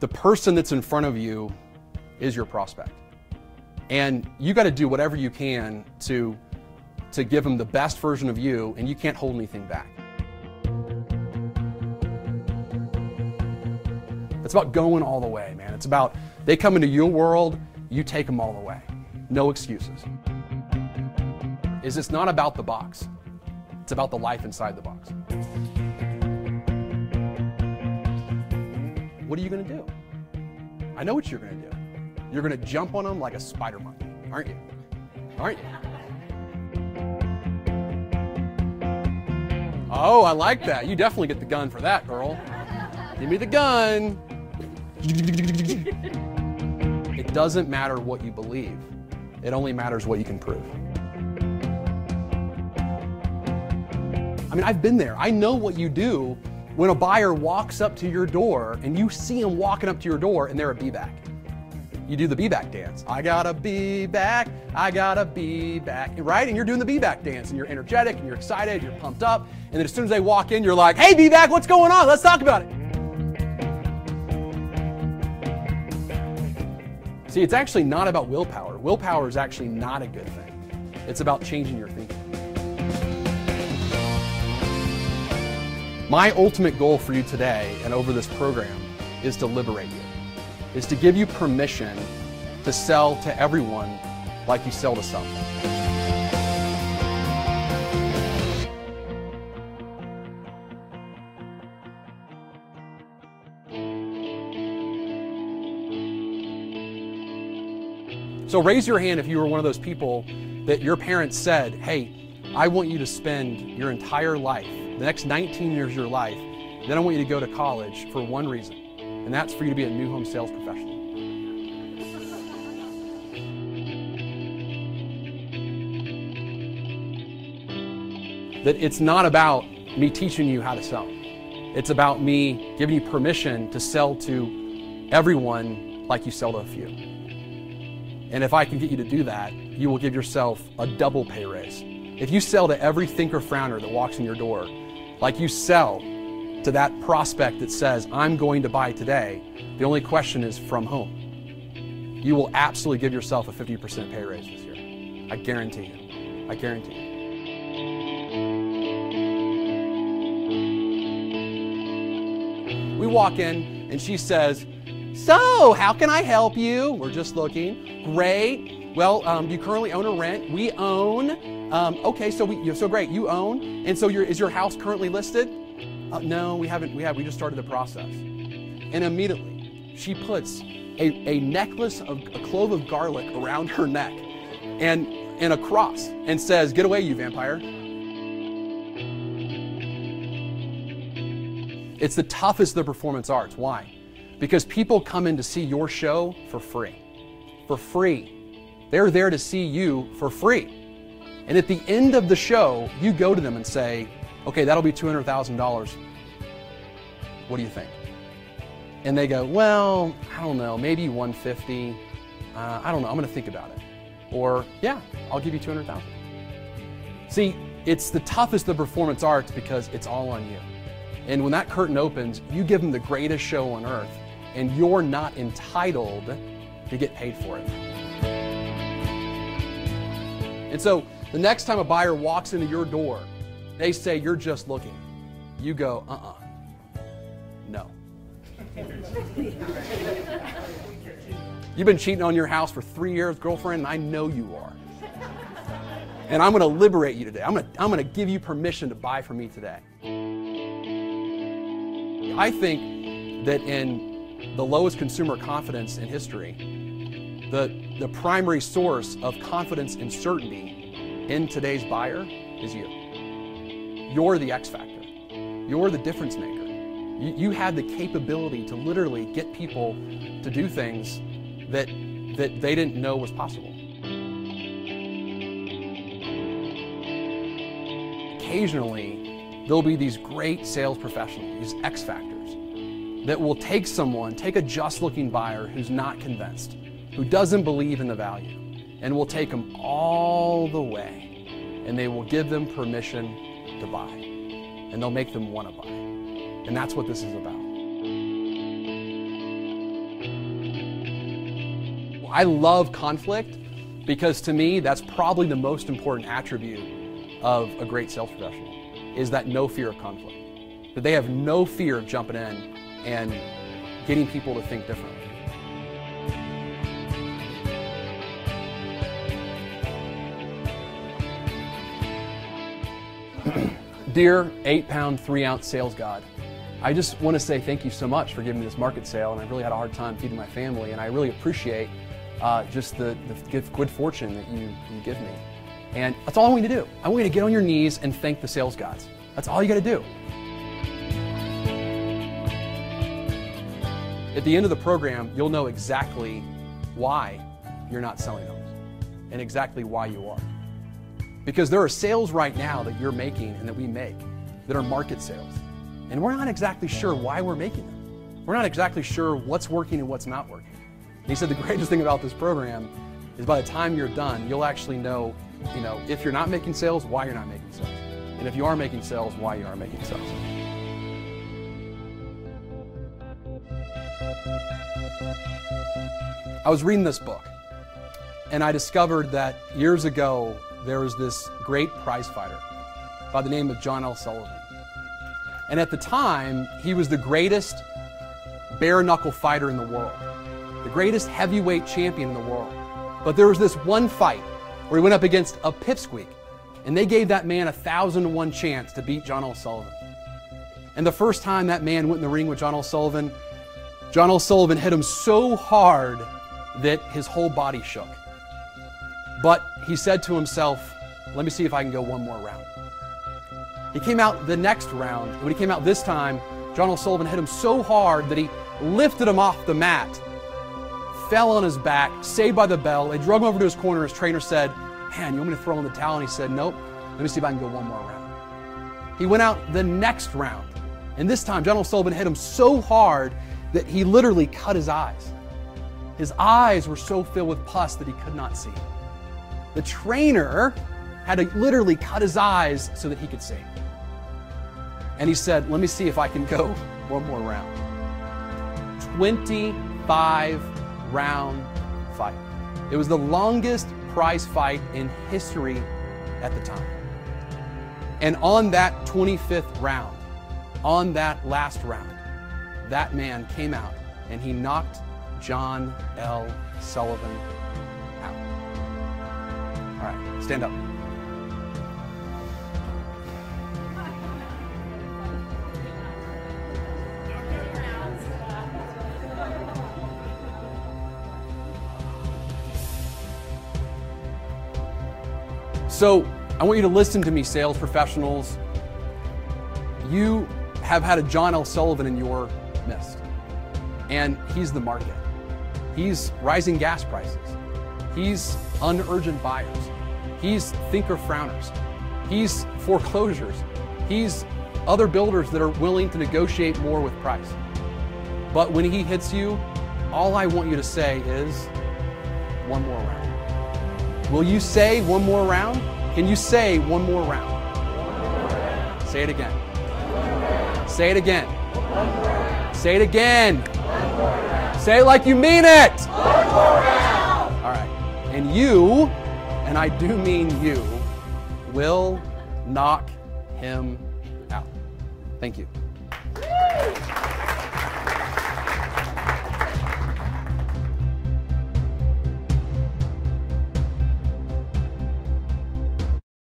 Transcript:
The person that's in front of you is your prospect. And you got to do whatever you can to give them the best version of you, and you can't hold anything back. It's about going all the way, man. It's about they come into your world, you take them all the way. No excuses. It's not about the box. It's about the life inside the box. What are you going to do? I know what you're going to do. You're going to jump on them like a spider monkey, aren't you? Aren't you? Oh, I like that. You definitely get the gun for that, girl. Give me the gun. It doesn't matter what you believe. It only matters what you can prove. I mean, I've been there. I know what you do when a buyer walks up to your door and you see them walking up to your door and they're a be-back. You do the be-back dance. I gotta be back, I gotta be back, right? And you're doing the be-back dance and you're energetic and you're excited, you're pumped up. And then as soon as they walk in, you're like, hey, be-back, what's going on? Let's talk about it. See, it's actually not about willpower. Willpower is actually not a good thing. It's about changing your thinking. My ultimate goal for you today and over this program is to liberate you, is to give you permission to sell to everyone like you sell to some. So raise your hand if you were one of those people that your parents said, hey, I want you to spend your entire life, the next 19 years of your life, then I want you to go to college for one reason, and that's for you to be a new home sales professional. That it's not about me teaching you how to sell. It's about me giving you permission to sell to everyone like you sell to a few. And if I can get you to do that, you will give yourself a double pay raise. If you sell to every thinker frowner that walks in your door, like you sell to that prospect that says, I'm going to buy today, the only question is from whom? You will absolutely give yourself a 50% pay raise this year. I guarantee you. I guarantee you. We walk in and she says, so, how can I help you? We're just looking. Great. Well, do you currently own or rent? We own. Okay, so great. You own, and so is your house currently listed? No, we haven't. We just started the process. And immediately, she puts a necklace of a clove of garlic around her neck, and a cross, and says, "Get away, you vampire." It's the toughest of the performance arts. Why? Because people come in to see your show for free. For free. They're there to see you for free. And at the end of the show, you go to them and say, okay, that'll be $200,000. What do you think? And they go, well, I don't know, maybe 150. I don't know, I'm gonna think about it. Or, yeah, I'll give you 200,000. See, it's the toughest of performance arts because it's all on you. And when that curtain opens, you give them the greatest show on earth, and you're not entitled to get paid for it. And so the next time a buyer walks into your door, they say, you're just looking. You go, no. You've been cheating on your house for 3 years, girlfriend, and I know you are. And I'm gonna liberate you today. I'm gonna give you permission to buy from me today. I think that in the lowest consumer confidence in history, the primary source of confidence and certainty in today's buyer is you. You're the X factor. You're the difference maker. You have the capability to literally get people to do things that they didn't know was possible. Occasionally, there'll be these great sales professionals, these X factors, that will take a just looking buyer who's not convinced, who doesn't believe in the value, and will take them all the way, and they will give them permission to buy, and they'll make them want to buy. And that's what this is about. I love conflict because to me, that's probably the most important attribute of a great sales professional, is that no fear of conflict. That they have no fear of jumping in and getting people to think differently. Dear 8-pound, 3-ounce sales god, I just want to say thank you so much for giving me this market sale, and I really had a hard time feeding my family, and I really appreciate just the good fortune that you give me. And that's all I want you to do. I want you to get on your knees and thank the sales gods. That's all you got to do. At the end of the program, you'll know exactly why you're not selling homes and exactly why you are. Because there are sales right now that you're making and that we make that are market sales. And we're not exactly sure why we're making them. We're not exactly sure what's working and what's not working. And he said the greatest thing about this program is by the time you're done, you'll actually know, if you're not making sales, why you're not making sales. And if you are making sales, why you are making sales. I was reading this book, and I discovered that years ago, there was this great prize fighter by the name of John L. Sullivan. And at the time, he was the greatest bare-knuckle fighter in the world, the greatest heavyweight champion in the world. But there was this one fight where he went up against a pipsqueak, and they gave that man a 1,000-to-1 chance to beat John L. Sullivan. And the first time that man went in the ring with John L. Sullivan hit him so hard that his whole body shook. But he said to himself, let me see if I can go one more round. He came out the next round, and when he came out this time, John L. Sullivan hit him so hard that he lifted him off the mat, fell on his back, saved by the bell. They drug him over to his corner. His trainer said, man, you want me to throw in the towel? And he said, nope, let me see if I can go one more round. He went out the next round, and this time John L. Sullivan hit him so hard that he literally cut his eyes. His eyes were so filled with pus that he could not see. The trainer had to literally cut his eyes so that he could see. And he said, let me see if I can go one more round. 25-round fight. It was the longest prize fight in history at the time. And on that 25th round, on that last round, that man came out and he knocked John L. Sullivan out. All right, stand up. So I want you to listen to me, sales professionals. You have had a John L. Sullivan in your midst, and he's the market. He's rising gas prices. He's unurgent buyers. He's thinker-frowners. He's foreclosures. He's other builders that are willing to negotiate more with price. But when he hits you, all I want you to say is, one more round. Will you say one more round? Can you say one more round? Say it again. Say it again. Say it again. Say it like you mean it. All right. And you, and I do mean you, will knock him out. Thank you.